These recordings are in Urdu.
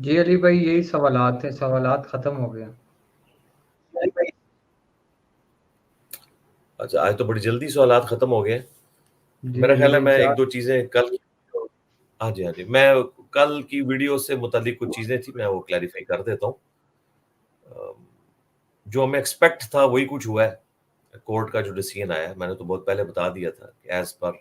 جی علی بھائی، یہی سوالات تھے، سوالات ختم ہو گئے۔ اچھا، آج تو بڑی جلدی سوالات ختم ہو گئے ہیں۔ جی میرا خیال ہے جی میں ایک دو چیزیں کل ہاں جی میں کل کی ویڈیو سے متعلق کچھ چیزیں تھیں، میں وہ کلیریفائی کر دیتا ہوں۔ جو ہمیں ایکسپیکٹ تھا وہی کچھ ہوا ہے۔ کورٹ کا جو ڈیسیژن آیا ہے، میں نے تو بہت پہلے بتا دیا تھا کہ ایز پر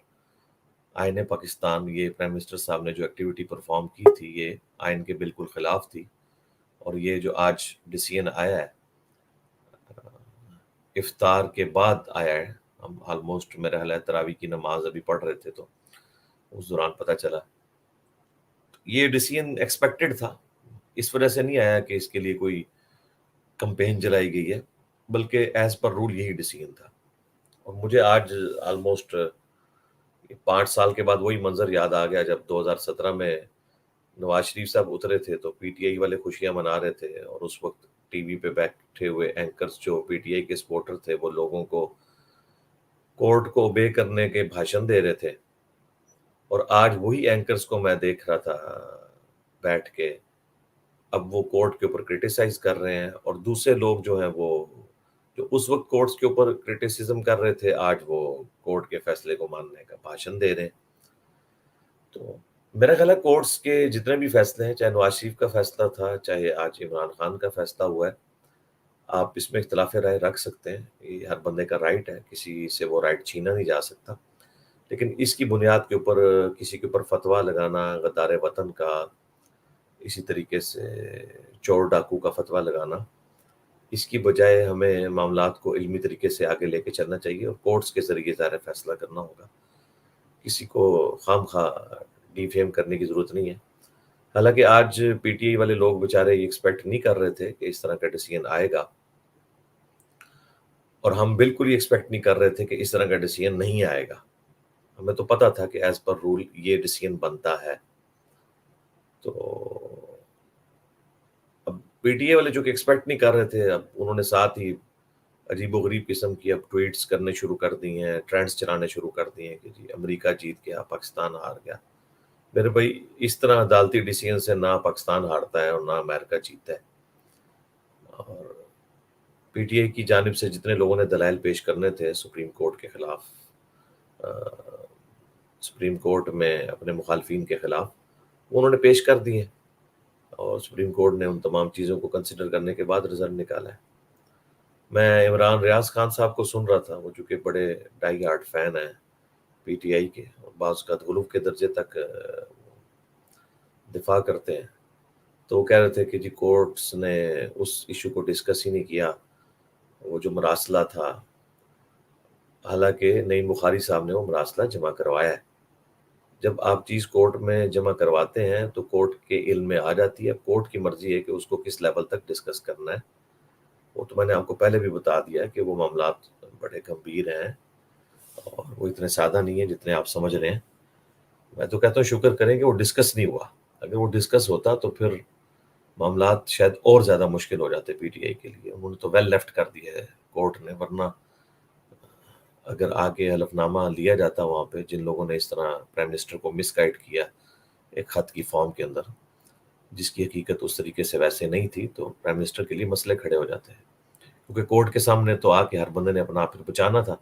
آئین پاکستان یہ پرائم منسٹر صاحب نے جو ایکٹیویٹی پرفارم کی تھی یہ آئین کے بالکل خلاف تھی، اور یہ جو آج ڈیسیژن آیا ہے افطار کے بعد آیا ہے، ہم آلموسٹ میرا خیال ہے تراویح کی نماز ابھی پڑھ رہے تھے تو اس دوران پتہ چلا یہ ڈیسیژن ایکسپیکٹڈ تھا۔ اس وجہ سے نہیں آیا کہ اس کے لیے کوئی کمپین چلائی گئی ہے، بلکہ ایز پر رول یہی ڈیسیژن تھا۔ اور مجھے آج آلموسٹ 5 سال کے بعد وہی منظر یاد آ گیا جب 2017 میں نواز شریف صاحب اترے تھے تو پی ٹی آئی والے خوشیاں منا رہے تھے، اور اس وقت ٹی وی پہ بیٹھے ہوئے اینکرز جو پی ٹی آئی کے سپورٹر تھے وہ لوگوں کو کورٹ کو اوبے کرنے کے بھاشن دے رہے تھے، اور آج وہی اینکرز کو میں دیکھ رہا تھا بیٹھ کے، اب وہ کورٹ کے اوپر کرٹیسائز کر رہے ہیں، اور دوسرے لوگ جو ہیں وہ جو اس وقت کورٹس کے اوپر کرٹیسزم کر رہے تھے آج وہ کورٹ کے فیصلے کو ماننے کا بھاشن دے رہے ہیں۔ تو میرا خیال ہے کورٹس کے جتنے بھی فیصلے ہیں، چاہے نواز شریف کا فیصلہ تھا، چاہے آج عمران خان کا فیصلہ ہوا ہے، آپ اس میں اختلاف رائے رکھ سکتے ہیں، یہ ہر بندے کا رائٹ ہے، کسی سے وہ رائٹ چھینا نہیں جا سکتا، لیکن اس کی بنیاد کے اوپر کسی کے اوپر فتویٰ لگانا غدار وطن کا، اسی طریقے سے چور ڈاکو کا فتویٰ لگانا، اس کی بجائے ہمیں معاملات کو علمی طریقے سے آگے لے کے چلنا چاہیے، اور کورٹس کے ذریعے ظاہر فیصلہ کرنا ہوگا۔ کسی کو خام خواہ ڈی فیم کرنے کی ضرورت نہیں ہے۔ حالانکہ آج پی ٹی آئی والے لوگ بیچارے یہ ایکسپیکٹ نہیں کر رہے تھے کہ اس طرح کا ڈیسیژن آئے گا، اور ہم بالکل ہی ایکسپیکٹ نہیں کر رہے تھے کہ اس طرح کا ڈیسیژن نہیں آئے گا۔ ہمیں تو پتہ تھا کہ ایز پر رول یہ ڈیسیژن بنتا ہے۔ تو اب پی ٹی اے والے جو کہ ایکسپیکٹ نہیں کر رہے تھے، اب انہوں نے ساتھ ہی عجیب و غریب قسم کی اب ٹویٹس کرنے شروع کر دی ہیں، ٹرینڈز چلانے شروع کر دیے ہیں کہ جی امریکہ جیت گیا، پاکستان ہار گیا۔ میرے بھائی اس طرح عدالتی ڈیسیژن سے نہ پاکستان ہارتا ہے اور نہ امریکہ جیتتا ہے۔ اور پی ٹی آئی کی جانب سے جتنے لوگوں نے دلائل پیش کرنے تھے سپریم کورٹ کے خلاف، سپریم کورٹ میں اپنے مخالفین کے خلاف، انہوں نے پیش کر دیے، اور سپریم کورٹ نے ان تمام چیزوں کو کنسیڈر کرنے کے بعد رزلٹ نکالا ہے۔ میں عمران ریاض خان صاحب کو سن رہا تھا، وہ چونکہ بڑے ڈائی ہارڈ فین ہیں پی ٹی آئی کے، اور بعض اوقات غلو کے درجے تک دفاع کرتے ہیں، تو وہ کہہ رہے تھے کہ جی کورٹس نے اس ایشو کو ڈسکس ہی نہیں کیا، وہ جو مراسلہ تھا، حالانکہ نعیم بخاری صاحب نے وہ مراسلہ جمع کروایا ہے۔ جب آپ چیز کورٹ میں جمع کرواتے ہیں تو کورٹ کے علم میں آ جاتی ہے، کورٹ کی مرضی ہے کہ اس کو کس لیول تک ڈسکس کرنا ہے۔ وہ تو میں نے آپ کو پہلے بھی بتا دیا کہ وہ معاملات بڑے گمبھیر ہیں، اور وہ اتنے سادہ نہیں ہیں جتنے آپ سمجھ رہے ہیں۔ میں تو کہتا ہوں شکر کریں کہ وہ ڈسکس نہیں ہوا، اگر وہ ڈسکس ہوتا تو پھر معاملات شاید اور زیادہ مشکل ہو جاتے پی ٹی آئی کے لیے۔ انہوں نے تو ویل لیفٹ کر دیا ہے کورٹ نے، ورنہ اگر آگے حلف نامہ لیا جاتا وہاں پہ جن لوگوں نے اس طرح پرائم منسٹر کو مس گائیڈ کیا ایک خط کی فارم کے اندر، جس کی حقیقت اس طریقے سے ویسے نہیں تھی، تو پرائم منسٹر کے لیے مسئلے کھڑے ہو جاتے ہیں، کیونکہ کورٹ کے سامنے تو آ کے ہر بندے نے اپنا آپ بچانا تھا۔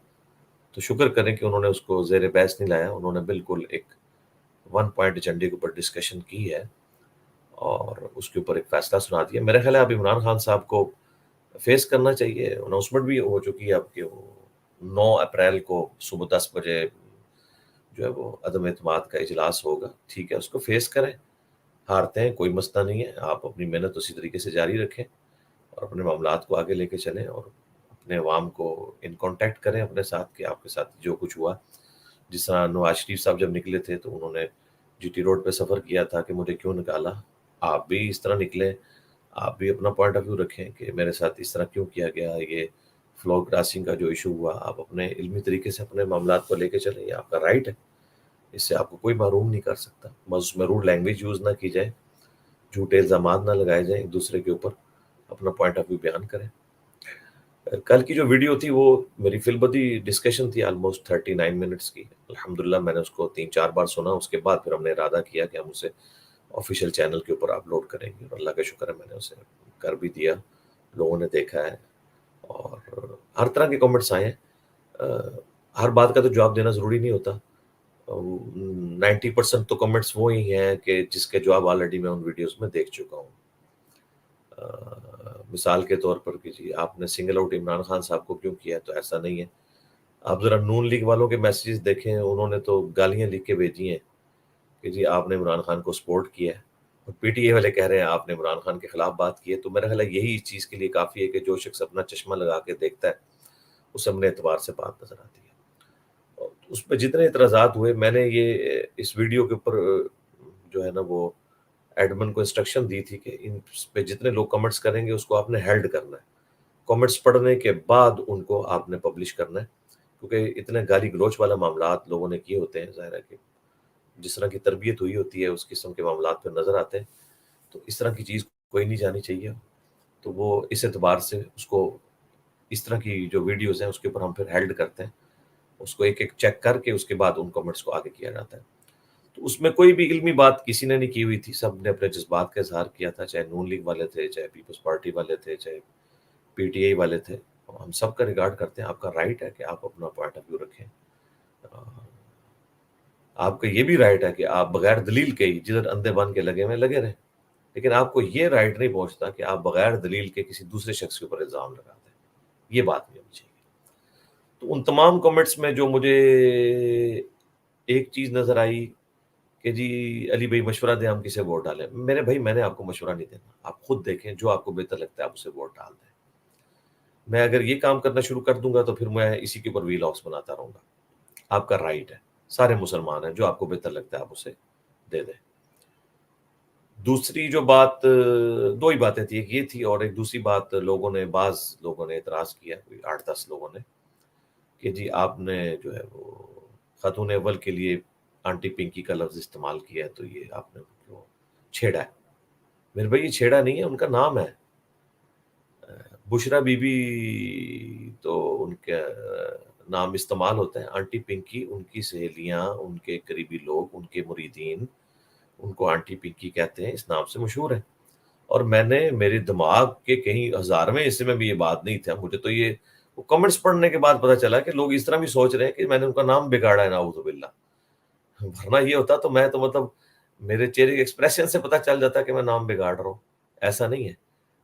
تو شکر کریں کہ انہوں نے اس کو زیر بحث نہیں لایا، انہوں نے بالکل ایک 1 پوائنٹ ایجنڈے کے اوپر ڈسکشن کی ہے، اور اس کے اوپر ایک فیصلہ سنا دیا۔ میرا خیال ہے اب عمران خان صاحب کو فیس کرنا چاہیے، اناؤنسمنٹ بھی ہو چکی ہے اب کہ 9 اپریل کو صبح 10 بجے جو ہے وہ عدم اعتماد کا اجلاس ہوگا، ٹھیک ہے، اس کو فیس کریں، ہارتے ہیں کوئی مسئلہ نہیں ہے، آپ اپنی محنت اسی طریقے سے جاری رکھیں، اور اپنے معاملات کو آگے لے کے چلیں، اور اپنے عوام کو ان کانٹیکٹ کریں اپنے ساتھ کہ آپ کے ساتھ جو کچھ ہوا۔ جس طرح نواز شریف صاحب جب نکلے تھے تو انہوں نے جی ٹی روڈ پہ سفر کیا تھا کہ مجھے کیوں نکالا، آپ بھی اس طرح نکلیں، آپ بھی اپنا پوائنٹ آف ویو رکھیں کہ میرے ساتھ اس طرح کیوں کیا گیا، یہ فلو کراسنگ کا جو ایشو ہوا، آپ اپنے علمی طریقے سے اپنے معاملات کو لے کے چلیں، یہ آپ کا رائٹ ہے، اس سے آپ کو کوئی محروم نہیں کر سکتا۔ بس اس میں روڈ لینگویج یوز نہ کی جائے، جھوٹے الزامات نہ لگائے جائیں ایک دوسرے کے اوپر، اپنا پوائنٹ آف ویو بیان کریں۔ کل کی جو ویڈیو تھی وہ میری فی البدی ڈسکشن تھی آلموسٹ 39 منٹس کی، الحمدللہ میں نے اس کو 3-4 بار سنا، اس کے بعد پھر ہم نے ارادہ کیا کہ ہم اسے آفیشیل چینل کے اوپر اپلوڈ کریں گے، اور اللہ کا شکر ہے میں نے اسے کر بھی دیا، لوگوں نے دیکھا ہے، اور ہر طرح کے کامنٹس آئے ہیں۔ ہر بات کا تو جواب دینا ضروری نہیں ہوتا، 90% تو کامنٹس وہی ہیں کہ جس کے جواب آلریڈی میں ان ویڈیوز میں دیکھ چکا ہوں۔ مثال کے طور پر کہ جی آپ نے سنگل آؤٹ عمران خان صاحب کو کیوں کیا، تو ایسا نہیں ہے۔ آپ ذرا نون لیگ والوں کے میسیجز دیکھیں، انہوں نے تو گالیاں لکھ کے بھیجی ہیں کہ جی آپ نے عمران خان کو سپورٹ کیا ہے، اور پی ٹی اے والے کہہ رہے ہیں آپ نے عمران خان کے خلاف بات کی ہے۔ تو میرا خیال ہے یہی اس چیز کے لیے کافی ہے کہ جو شخص اپنا چشمہ لگا کے دیکھتا ہے اسے اپنے اعتبار سے بات نظر آتی ہے۔ اور اس پہ جتنے اعتراضات ہوئے، میں نے یہ اس ویڈیو کے اوپر جو ہے نا وہ ایڈمن کو انسٹرکشن دی تھی کہ ان پہ جتنے لوگ کمنٹس کریں گے اس کو آپ نے ہیلڈ کرنا ہے، کمنٹس پڑھنے کے بعد ان کو آپ نے پبلش کرنا ہے، کیونکہ اتنے گالی گلوچ والا معاملات لوگوں نے کیے ہوتے ہیں، ظاہر ہے کہ جس طرح کی تربیت ہوئی ہوتی ہے اس قسم کے معاملات پہ نظر آتے ہیں، تو اس طرح کی چیز کوئی نہیں جانی چاہیے۔ تو وہ اس اعتبار سے اس کو اس طرح کی جو ویڈیوز ہیں اس کے اوپر ہم پھر ہیلڈ کرتے ہیں، اس کو ایک ایک چیک کر کے اس کے بعد ان کمنٹس کو آگے کیا جاتا ہے۔ تو اس میں کوئی بھی علمی بات کسی نے نہیں کی ہوئی تھی، سب نے اپنے جذبات کا اظہار کیا تھا، چاہے نون لیگ والے تھے، چاہے پیپلز پارٹی والے تھے، چاہے پی ٹی آئی والے تھے۔ ہم سب کا ریگارڈ کرتے ہیں، آپ کا رائٹ ہے کہ آپ اپنا پوائنٹ آف ویو رکھیں، آپ کا یہ بھی رائٹ ہے کہ آپ بغیر دلیل کے ہی جدھر اندھے بن کے لگے ہوئے لگے رہیں، لیکن آپ کو یہ رائٹ نہیں پہنچتا کہ آپ بغیر دلیل کے کسی دوسرے شخص کے اوپر الزام لگا دیں، یہ بات نہیں ہونی چاہیے۔ تو ان تمام کمنٹس میں جو مجھے ایک چیز نظر آئی کہ جی علی بھائی مشورہ دیں ہم کسے ووٹ ڈالیں، میرے بھائی میں نے آپ کو مشورہ نہیں دینا، آپ خود دیکھیں جو آپ کو بہتر لگتا ہے آپ اسے ووٹ ڈال دیں۔ میں اگر یہ کام کرنا شروع کر دوں گا تو پھر میں اسی کے اوپر ویلاگس بناتا رہوں گا، آپ کا رائٹ ہے، سارے مسلمان ہیں، جو آپ کو بہتر لگتا ہے آپ اسے دے دیں۔ دوسری جو بات، دو ہی باتیں تھی، ایک یہ تھی اور ایک دوسری بات بعض لوگوں نے اعتراض کیا، کوئی 8-10 لوگوں نے، کہ جی آپ نے جو ہے وہ خاتون اول کے لیے آنٹی پنکی کا لفظ استعمال کیا ہے، تو یہ آپ نے کیوں چھیڑا ہے؟ میرے بھائی یہ چھیڑا نہیں ہے، ان کا نام ہے بشرا بی بی، تو ان کا نام استعمال ہوتا ہے، آنٹی پنکی ان کی سہیلیاں، ان کے قریبی لوگ، ان کے مریدین ان کو آنٹی پنکی کہتے ہیں، اس نام سے مشہور ہے۔ اور میں نے میرے دماغ کے کہیں ہزارویں حصے میں بھی یہ بات نہیں تھا، مجھے تو یہ کمنٹس پڑھنے کے بعد پتا چلا کہ لوگ اس طرح بھی سوچ رہے ہیں کہ میں نے ان کا نام بگاڑا ہے، نعوذ باللہ، ورنہ یہ ہوتا تو میں تو مطلب میرے چہرے کے ایکسپریشن سے پتا چل جاتا کہ میں نام بگاڑ رہا ہوں، ایسا نہیں ہے۔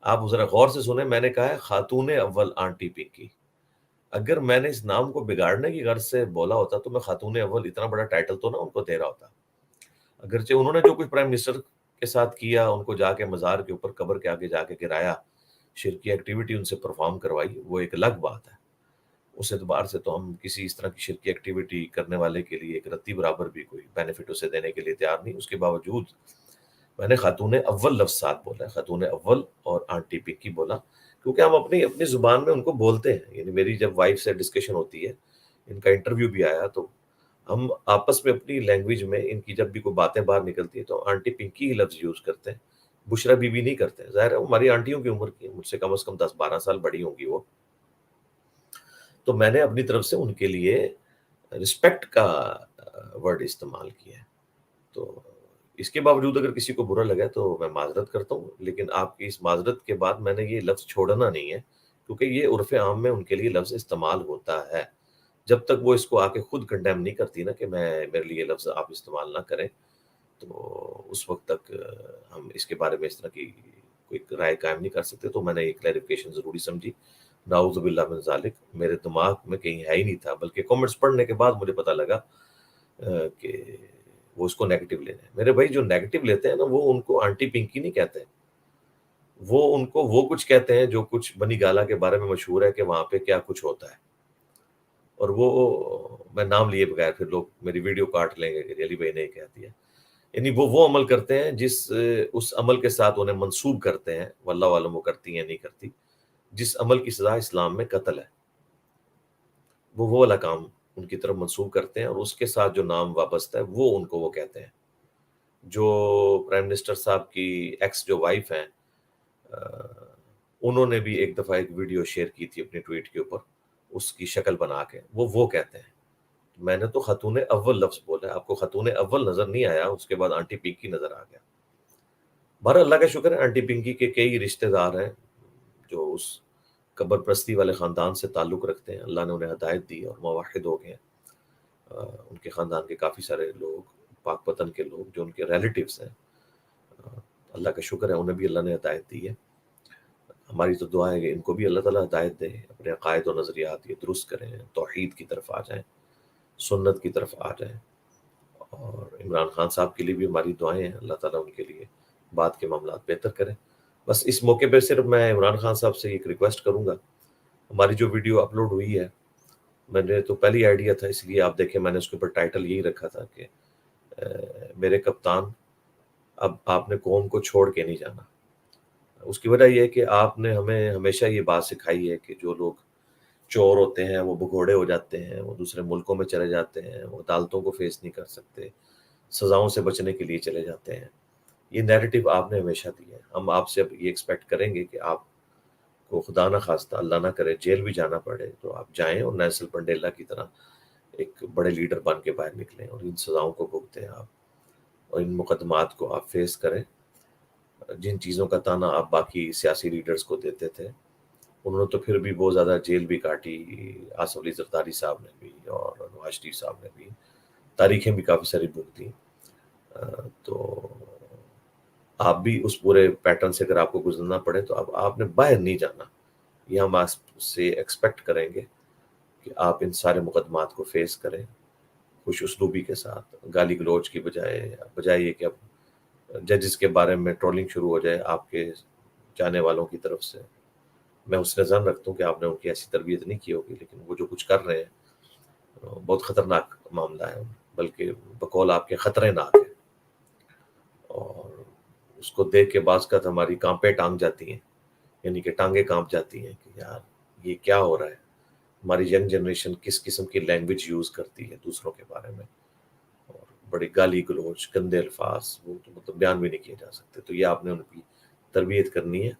آپ ذرا غور سے سنیں، میں نے کہا ہے خاتون اول آنٹی پنکی، اگر میں نے اس نام کو بگاڑنے کی غرض سے بولا ہوتا تو میں خاتون اول اتنا بڑا ٹائٹل تو نہ ان کو دے رہا ہوتا۔ اگرچہ انہوں نے جو کچھ پرائم منسٹر کے ساتھ کیا، ان کو جا کے مزار کے اوپر قبر کے آگے جا کے گرایا، شرکی ایکٹیویٹی ان سے پرفارم کروائی، وہ ایک الگ بات ہے، اس اعتبار سے تو ہم کسی اس طرح کی شرکی ایکٹیویٹی کرنے والے کے لیے ایک رتی برابر بھی کوئی بینیفٹ اسے دینے کے لیے تیار نہیں۔ اس کے باوجود میں نے خاتون اول لفظ ساتھ بولا ہے، خاتون اول اور آنٹی پنکی بولا، کیونکہ ہم اپنی زبان میں ان کو بولتے ہیں۔ یعنی میری جب وائف سے ڈسکشن ہوتی ہے، ان کا انٹرویو بھی آیا، تو ہم آپس میں اپنی لینگویج میں ان کی جب بھی کوئی باتیں باہر نکلتی ہیں تو آنٹی پنکی ہی لفظ یوز کرتے ہیں، بشرا بی بی نہیں کرتے ہیں۔ ظاہر ہے وہ ہماری آنٹیوں کی عمر کی، مجھ سے کم از کم 10-12 سال بڑی ہوں گی وہ، تو میں نے اپنی طرف سے ان کے لیے رسپیکٹ کا ورڈ استعمال کیا ہے۔ تو اس کے باوجود اگر کسی کو برا لگا تو میں معذرت کرتا ہوں، لیکن آپ کی اس معذرت کے بعد میں نے یہ لفظ چھوڑنا نہیں ہے، کیونکہ یہ عرف عام میں ان کے لیے لفظ استعمال ہوتا ہے۔ جب تک وہ اس کو آ کے خود کنڈیم نہیں کرتی نا کہ میرے لیے یہ لفظ آپ استعمال نہ کریں، تو اس وقت تک ہم اس کے بارے میں اس طرح کی کوئی رائے قائم نہیں کر سکتے۔ تو میں نے یہ کلیریفیکیشن ضروری سمجھی، نعوذ باللہ من ذالک، میرے دماغ میں کہیں ہے ہی نہیں تھا، بلکہ کامنٹس پڑھنے کے بعد مجھے پتا لگا کہ وہ اس کو نیگیٹو لے رہے ہیں۔ میرے بھائی جو نیگیٹو لیتے ہیں نا، وہ ان کو آنٹی پنکی نہیں کہتے ہیں، وہ ان کو وہ کچھ کہتے ہیں جو کچھ بنی گالا کے بارے میں مشہور ہے کہ وہاں پہ کیا کچھ ہوتا ہے، اور وہ میں نام لیے بغیر پھر لوگ میری ویڈیو کاٹ لیں گے کہ علی بھائی نے کہہ دیا۔ یعنی وہ عمل کرتے ہیں جس اس عمل کے ساتھ انہیں منسوب کرتے ہیں، واللہ عالم وہ کرتی ہیں نہیں کرتی، جس عمل کی سزا اسلام میں قتل ہے، وہ والا کام ان کی طرف منسوب کرتے ہیں، اور اس کے ساتھ جو نام وابستہ ہے وہ ان کو وہ کہتے ہیں۔ جو پرائم منسٹر صاحب کی ایکس جو وائف ہیں، انہوں نے بھی ایک دفعہ ایک ویڈیو شیئر کی تھی اپنی ٹویٹ کے اوپر، اس کی شکل بنا کے وہ کہتے ہیں۔ میں نے تو خاتون اول لفظ بولا ہے، آپ کو خاتون اول نظر نہیں آیا، اس کے بعد آنٹی پنکی نظر آ گیا۔ بہرحال اللہ کا شکر ہے آنٹی پنکی کے کئی رشتہ دار ہیں جو اس قبر پرستی والے خاندان سے تعلق رکھتے ہیں. اللہ نے انہیں ہدایت دی اور موحد ہو گئے ہیں. ان کے خاندان کے کافی سارے لوگ پاک پتن کے لوگ جو ان کے ریلیٹیوز ہیں، اللہ کا شکر ہے انہیں بھی اللہ نے ہدایت دی ہے. ہماری تو دعا ہے کہ ان کو بھی اللہ تعالیٰ ہدایت دے، اپنے عقائد و نظریات یہ درست کریں، توحید کی طرف آ جائیں، سنت کی طرف آ جائیں. اور عمران خان صاحب کے لیے بھی ہماری دعائیں ہیں، اللہ تعالیٰ ان کے لیے بعد کے معاملات بہتر کریں. بس اس موقع پہ صرف میں عمران خان صاحب سے ایک ریکویسٹ کروں گا. ہماری جو ویڈیو اپلوڈ ہوئی ہے، میں نے تو پہلی آئیڈیا تھا، اس لیے آپ دیکھیں میں نے اس کے اوپر ٹائٹل یہی رکھا تھا کہ میرے کپتان اب آپ نے قوم کو چھوڑ کے نہیں جانا. اس کی وجہ یہ ہے کہ آپ نے ہمیں ہمیشہ یہ بات سکھائی ہے کہ جو لوگ چور ہوتے ہیں وہ بھگوڑے ہو جاتے ہیں، وہ دوسرے ملکوں میں چلے جاتے ہیں، وہ عدالتوں کو فیس نہیں کر سکتے، سزاؤں سے بچنے کے لیے چلے جاتے ہیں. یہ نیریٹو آپ نے ہمیشہ دی ہے. ہم آپ سے اب یہ ایکسپیکٹ کریں گے کہ آپ کو خدا نہ خواستہ اللہ نہ کرے جیل بھی جانا پڑے تو آپ جائیں اور نیلسن منڈیلا کی طرح ایک بڑے لیڈر بن کے باہر نکلیں اور ان سزاؤں کو بھگتیں آپ، اور ان مقدمات کو آپ فیس کریں. جن چیزوں کا تانا آپ باقی سیاسی لیڈرز کو دیتے تھے، انہوں نے تو پھر بھی بہت زیادہ جیل بھی کاٹی. آصف علی زرداری صاحب نے بھی اور نواز شریف صاحب نے بھی تاریخیں بھی کافی ساری بھگتی. تو آپ بھی اس پورے پیٹرن سے اگر آپ کو گزرنا پڑے تو اب آپ نے باہر نہیں جانا. یہ ہم آپ سے ایکسپیکٹ کریں گے کہ آپ ان سارے مقدمات کو فیس کریں خوش اسلوبی کے ساتھ، گالی گلوچ کی بجائے یہ کہ اب ججز کے بارے میں ٹرولنگ شروع ہو جائے آپ کے جانے والوں کی طرف سے. میں اس نظر رکھتا ہوں کہ آپ نے ان کی ایسی تربیت نہیں کی ہوگی، لیکن وہ جو کچھ کر رہے ہیں بہت خطرناک معاملہ ہے، بلکہ بقول آپ کے خطرے ناک ہے. اور اس کو دیکھ کے بعض کا ہماری کانپیں ٹانگ جاتی ہیں، یعنی کہ ٹانگیں کانپ جاتی ہیں کہ یار یہ کیا ہو رہا ہے. ہماری ینگ جنریشن کس قسم کی لینگویج یوز کرتی ہے دوسروں کے بارے میں، اور بڑی گالی گلوچ گندے الفاظ، وہ تو مطلب بیان بھی نہیں کیے جا سکتے. تو یہ آپ نے ان کی تربیت کرنی ہے.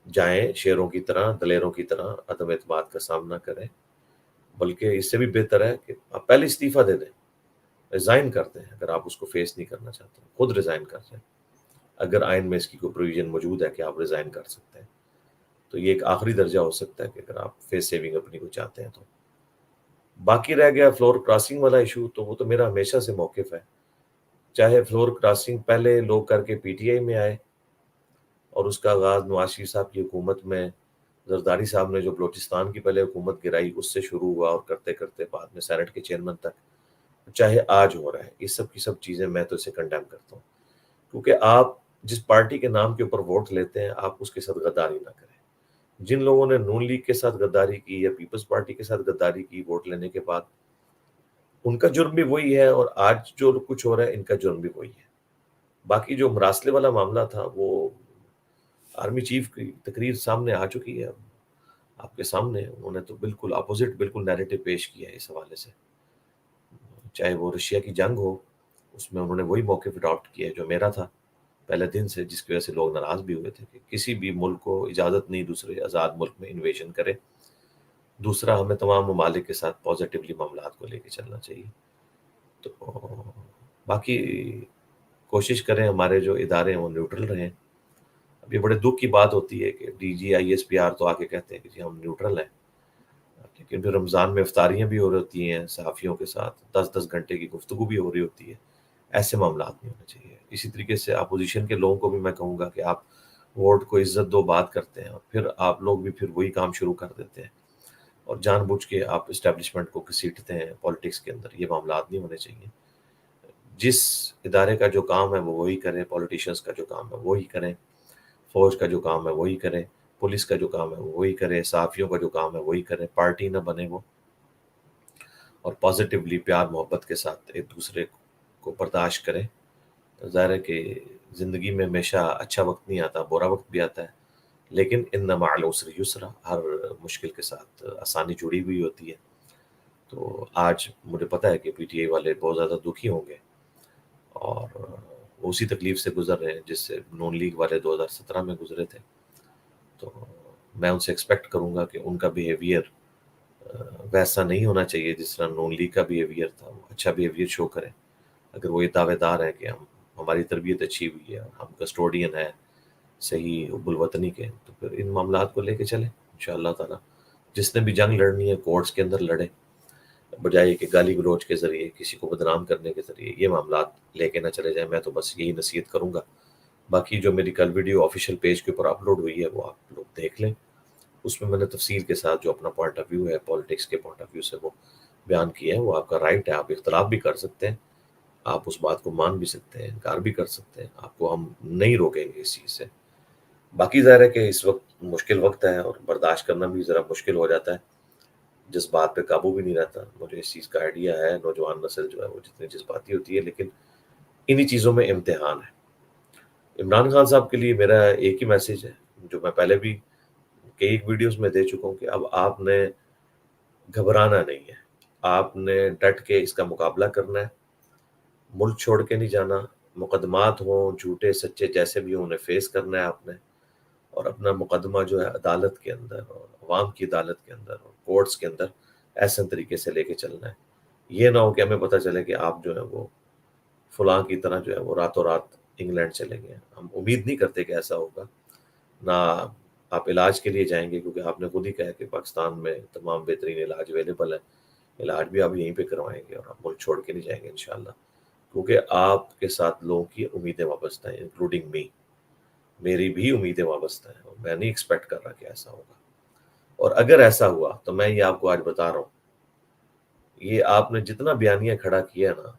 جائیں شیروں کی طرح، دلیروں کی طرح عدم اعتماد کا سامنا کریں. بلکہ اس سے بھی بہتر ہے کہ آپ پہلے استعفیٰ دے دیں، ریزائن کر دیں. اگر آپ اس کو فیس نہیں کرنا چاہتے خود ریزائن کر دیں، اگر آئین میں اس کی کوئی پروویژن موجود ہے کہ آپ ریزائن کر سکتے ہیں. تو یہ ایک آخری درجہ ہو سکتا ہے کہ اگر آپ فیس سیونگ اپنی کو چاہتے ہیں تو. باقی رہ گیا فلور کراسنگ والا ایشو، تو وہ تو میرا ہمیشہ سے موقف ہے. چاہے فلور کراسنگ پہلے لوگ کر کے پی ٹی آئی میں آئے اور اس کا آغاز نواز شریف صاحب کی حکومت میں زرداری صاحب نے جو بلوچستان کی پہلے حکومت گرائی اس سے شروع ہوا، اور کرتے کرتے بعد میں سینٹ کے چیئرمین تک، چاہے آج ہو رہا ہے. یہ سب کی سب چیزیں میں تو اسے کنڈیم کرتا ہوں، کیونکہ آپ جس پارٹی کے نام کے اوپر ووٹ لیتے ہیں آپ اس کے ساتھ غداری نہ کریں. جن لوگوں نے نون لیگ کے ساتھ غداری کی یا پیپلز پارٹی کے ساتھ غداری کی ووٹ لینے کے بعد، ان کا جرم بھی وہی ہے، اور آج جو کچھ ہو رہا ہے ان کا جرم بھی وہی ہے. باقی جو مراسلے والا معاملہ تھا وہ آرمی چیف کی تقریر سامنے آ چکی ہے آپ کے سامنے. انہوں نے تو بالکل اپوزٹ بالکل نیریٹو پیش کیا ہے اس حوالے سے. چاہے وہ رشیا کی جنگ ہو، اس میں انہوں نے وہی موقف اڈاپٹ کیا ہے جو میرا تھا پہلے دن سے، جس کی وجہ سے لوگ ناراض بھی ہوئے تھے کہ کسی بھی ملک کو اجازت نہیں دوسرے آزاد ملک میں انویژن کرے. دوسرا، ہمیں تمام ممالک کے ساتھ پازیٹیولی معاملات کو لے کے چلنا چاہیے. تو باقی کوشش کریں ہمارے جو ادارے ہیں وہ نیوٹرل رہیں. اب یہ بڑے دکھ کی بات ہوتی ہے کہ D G I S P R تو آ کے کہتے ہیں کہ جی ہم نیوٹرل ہیں، لیکن پھر رمضان میں افطاریاں بھی ہو رہی ہوتی ہیں صحافیوں کے ساتھ، 10 گھنٹے کی گفتگو بھی ہو رہی ہوتی ہے. ایسے معاملات نہیں ہونے چاہیے. اسی طریقے سے اپوزیشن کے لوگوں کو بھی میں کہوں گا کہ آپ ووٹ کو عزت دو بات کرتے ہیں، اور پھر آپ لوگ بھی پھر وہی کام شروع کر دیتے ہیں اور جان بوجھ کے آپ اسٹیبلشمنٹ کو گھسیٹتے ہیں پالیٹکس کے اندر. یہ معاملات نہیں ہونے چاہیے. جس ادارے کا جو کام ہے وہ وہی کریں، پولیٹیشینس کا جو کام ہے وہی کریں، فوج کا جو کام ہے وہی کریں، پولیس کا جو کام ہے وہی کریں، صحافیوں کا جو کام ہے وہی کریں. پارٹی نہ بنے وہ، اور پازیٹیولی پیار محبت کے ساتھ ایک دوسرے کو برداشت کریں. ظاہر ہے کہ زندگی میں ہمیشہ اچھا وقت نہیں آتا، برا وقت بھی آتا ہے، لیکن ان مع العسر یسرا، ہر مشکل کے ساتھ آسانی جڑی ہوئی ہوتی ہے. تو آج مجھے پتہ ہے کہ پی ٹی آئی والے بہت زیادہ دکھی ہوں گے، اور وہ اسی تکلیف سے گزر رہے ہیں جس سے نون لیگ والے 2017 میں گزرے تھے. تو میں ان سے ایکسپیکٹ کروں گا کہ ان کا بیہیویئر ویسا نہیں ہونا چاہیے جس طرح نون لیگ کا بیہیویئر تھا. وہ اچھا بیہیویئر شو کریں. اگر وہ یہ دعوے دار ہیں کہ ہم ہماری تربیت اچھی ہوئی ہے اور ہم کسٹوڈین ہیں صحیح حب الوطنی کے، تو پھر ان معاملات کو لے کے چلیں انشاءاللہ تعالیٰ۔ جس نے بھی جنگ لڑنی ہے کورٹس کے اندر لڑے، بجائے کہ گالی گلوچ کے ذریعے، کسی کو بدنام کرنے کے ذریعے یہ معاملات لے کے نہ چلے جائیں۔ میں تو بس یہی نصیحت کروں گا۔ باقی جو میری کل ویڈیو آفیشیل پیج کے اوپر اپلوڈ ہوئی ہے وہ آپ لوگ دیکھ لیں، اس میں میں نے تفصیل کے ساتھ جو اپنا پوائنٹ آف ویو ہے پالیٹکس کے پوائنٹ آف ویو سے وہ بیان کیا ہے۔ وہ آپ کا رائٹ ہے، آپ اختلاف بھی کر سکتے ہیں، آپ اس بات کو مان بھی سکتے ہیں، انکار بھی کر سکتے ہیں، آپ کو ہم نہیں روکیں گے اس چیز سے۔ باقی ظاہر ہے کہ اس وقت مشکل وقت ہے اور برداشت کرنا بھی ذرا مشکل ہو جاتا ہے، جس بات پہ قابو بھی نہیں رہتا۔ مجھے اس چیز کا آئیڈیا ہے، نوجوان نسل جو ہے وہ جتنی جذباتی ہوتی ہے، لیکن انہی چیزوں میں امتحان ہے۔ عمران خان صاحب کے لیے میرا ایک ہی میسیج ہے، جو میں پہلے بھی کئی ویڈیوز میں دے چکا ہوں، کہ اب آپ نے گھبرانا نہیں ہے، آپ نے ڈٹ کے اس کا مقابلہ کرنا ہے، ملک چھوڑ کے نہیں جانا، مقدمات ہوں جھوٹے سچے جیسے بھی ہوں انہیں فیس کرنا ہے آپ نے، اور اپنا مقدمہ جو ہے عدالت کے اندر اور عوام کی عدالت کے اندر اور کورٹس کے اندر ایسے طریقے سے لے کے چلنا ہے۔ یہ نہ ہو کہ ہمیں پتہ چلے کہ آپ جو ہے وہ فلاں کی طرح جو ہے وہ راتوں رات انگلینڈ چلے گئے۔ ہم امید نہیں کرتے کہ ایسا ہوگا، نہ آپ علاج کے لیے جائیں گے، کیونکہ آپ نے خود ہی کہا کہ پاکستان میں تمام بہترین علاج اویلیبل ہے، علاج بھی آپ یہیں پہ کروائیں گے اور آپ ملک چھوڑ کے نہیں جائیں گے انشاءاللہ، کیونکہ آپ کے ساتھ لوگوں کی امیدیں وابستہ ہیں، انکلوڈنگ می، میری بھی امیدیں وابستہ ہیں، اور میں نہیں ایکسپیکٹ کر رہا کہ ایسا ہوگا۔ اور اگر ایسا ہوا تو میں یہ آپ کو آج بتا رہا ہوں، یہ آپ نے جتنا بیانیہ کھڑا کیا نا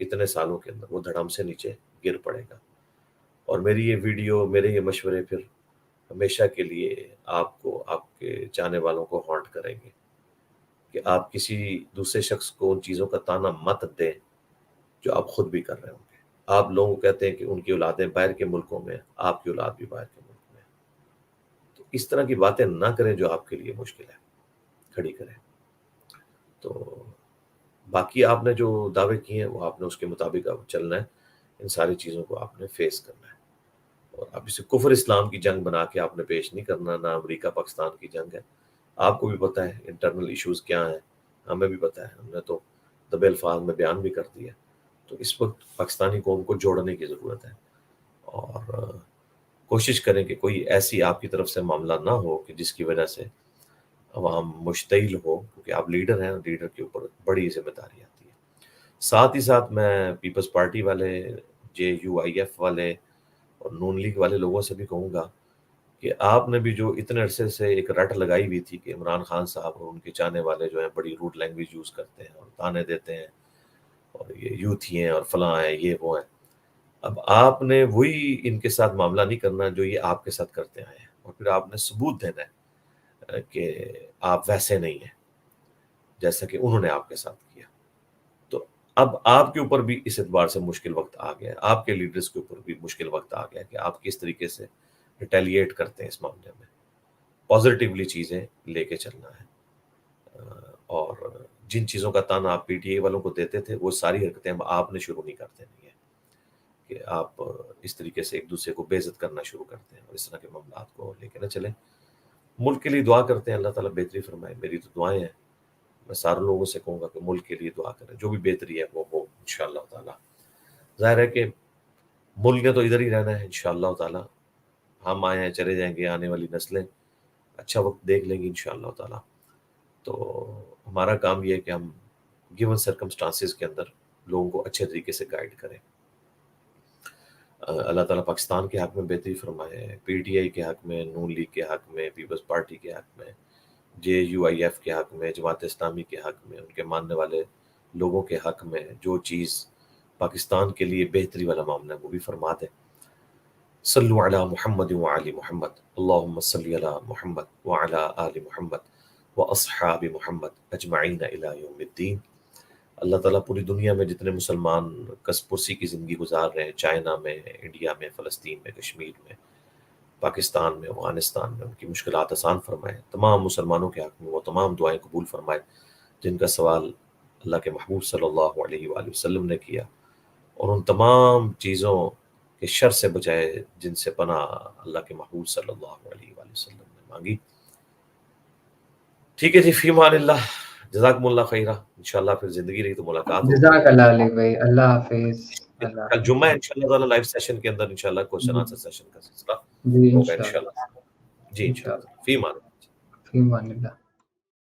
اتنے سالوں کے اندر، وہ دھڑم سے نیچے گر پڑے گا۔ اور میری یہ ویڈیو، میرے یہ مشورے پھر ہمیشہ کے لیے آپ کو، آپ کے چاہنے والوں کو ہانٹ کریں گے، کہ آپ کسی دوسرے شخص کو ان چیزوں کا تانا مت دیں جو آپ خود بھی کر رہے ہوں گے۔ آپ لوگوں کو کہتے ہیں کہ ان کی اولادیں باہر کے ملکوں میں، آپ کی اولاد بھی باہر کے ملک میں، تو اس طرح کی باتیں نہ کریں جو آپ کے لیے مشکل ہے، کھڑی کریں۔ تو باقی آپ نے جو دعوے کیے ہیں وہ آپ نے اس کے مطابق اب چلنا ہے، ان ساری چیزوں کو آپ نے فیس کرنا ہے، اور اب اسے کفر اسلام کی جنگ بنا کے آپ نے پیش نہیں کرنا، نہ امریکہ پاکستان کی جنگ ہے۔ آپ کو بھی پتہ ہے انٹرنل ایشوز کیا ہیں، ہمیں بھی پتہ ہے، ہم نے تو دبے الفاظ میں بیان بھی کر دیا۔ تو اس وقت پاکستانی قوم کو جوڑنے کی ضرورت ہے، اور کوشش کریں کہ کوئی ایسی آپ کی طرف سے معاملہ نہ ہو کہ جس کی وجہ سے عوام مشتعل ہو، کیونکہ آپ لیڈر ہیں، لیڈر کے اوپر بڑی ذمہ داری آتی ہے۔ ساتھ ہی ساتھ میں پیپلز پارٹی والے، JUIF والے اور نون لیگ والے لوگوں سے بھی کہوں گا کہ آپ نے بھی جو اتنے عرصے سے ایک رٹ لگائی ہوئی تھی کہ عمران خان صاحب اور ان کے چاہنے والے جو ہیں بڑی روڈ لینگویج یوز کرتے ہیں اور تانے دیتے ہیں، اور یہ یوتھی ہیں اور فلاں ہیں، یہ وہ ہیں، اب آپ نے وہی ان کے ساتھ معاملہ نہیں کرنا جو یہ آپ کے ساتھ کرتے آئے ہیں، اور پھر آپ نے ثبوت دینا ہے کہ آپ ویسے نہیں ہیں جیسا کہ انہوں نے آپ کے ساتھ کیا۔ تو اب آپ کے اوپر بھی اس اعتبار سے مشکل وقت آ گیا ہے، آپ کے لیڈرز کے اوپر بھی مشکل وقت آ گیا ہے کہ آپ کس طریقے سے ریٹیلیٹ کرتے ہیں اس معاملے میں۔ پازیٹیولی چیزیں لے کے چلنا ہے، اور جن چیزوں کا تانا آپ PTI والوں کو دیتے تھے وہ ساری حرکتیں اب آپ نے شروع نہیں کرتے نہیں ہے، کہ آپ اس طریقے سے ایک دوسرے کو بے عزت کرنا شروع کرتے ہیں، اور اس طرح کے معاملات کو لے کے نہ چلیں۔ ملک کے لیے دعا کرتے ہیں، اللہ تعالیٰ بہتری فرمائے، میری تو دعائیں ہیں، میں سارے لوگوں سے کہوں گا کہ ملک کے لیے دعا کریں، جو بھی بہتری ہے وہ ہو انشاءاللہ تعالیٰ۔ ظاہر ہے کہ ملک نے تو ادھر ہی رہنا ہے انشاءاللہ تعالیٰ، ہم آئے ہیں چلے جائیں گے، آنے والی نسلیں اچھا وقت دیکھ لیں گی انشاءاللہ تعالیٰ۔ تو ہمارا کام یہ ہے کہ ہم گیون سرکمسٹانسز کے اندر لوگوں کو اچھے طریقے سے گائیڈ کریں۔ اللہ تعالیٰ پاکستان کے حق میں بہتری فرمائے، PTI کے حق میں، نون لیگ کے حق میں، پیپلز پارٹی کے حق میں، JUIF کے حق میں، جماعت اسلامی کے حق میں، ان کے ماننے والے لوگوں کے حق میں جو چیز پاکستان کے لیے بہتری والا معاملہ ہے وہ بھی فرما دے۔ صلو علی محمد وعلی محمد، اللہم صلی علی محمد وعلی آل محمد واصحاب محمد اجمعین الی یوم الدین۔ اللہ تعالیٰ پوری دنیا میں جتنے مسلمان کس پرسی کی زندگی گزار رہے ہیں، چائنا میں، انڈیا میں، فلسطین میں، کشمیر میں، پاکستان میں، افغانستان میں، ان کی مشکلات آسان فرمائے۔ تمام مسلمانوں کے حق میں وہ تمام دعائیں قبول فرمائے جن کا سوال اللہ کے محبوب صلی اللہ علیہ وآلہ وسلم نے کیا، اور ان تمام چیزوں کے شر سے بچائے جن سے پناہ اللہ کے محبوب صلی اللہ علیہ وآلہ وسلم نے مانگی۔ ٹھیک ہے جی، فی امان اللہ، جزاکم اللہ خیرہ، انشاءاللہ پھر زندگی رہی تو ملاقات ہوگی. جزاک اللہ علی بھائی، اللہ حافظ. اللہ کل جمعہ ہے انشاءاللہ تعالی لائیو سیشن کے اندر انشاءاللہ کوشچن آنسر سیشن کا سلسلہ جی ہوگا انشاءاللہ انشاءاللہ. جی انشاءاللہ. فی امان اللہ. فی امان اللہ.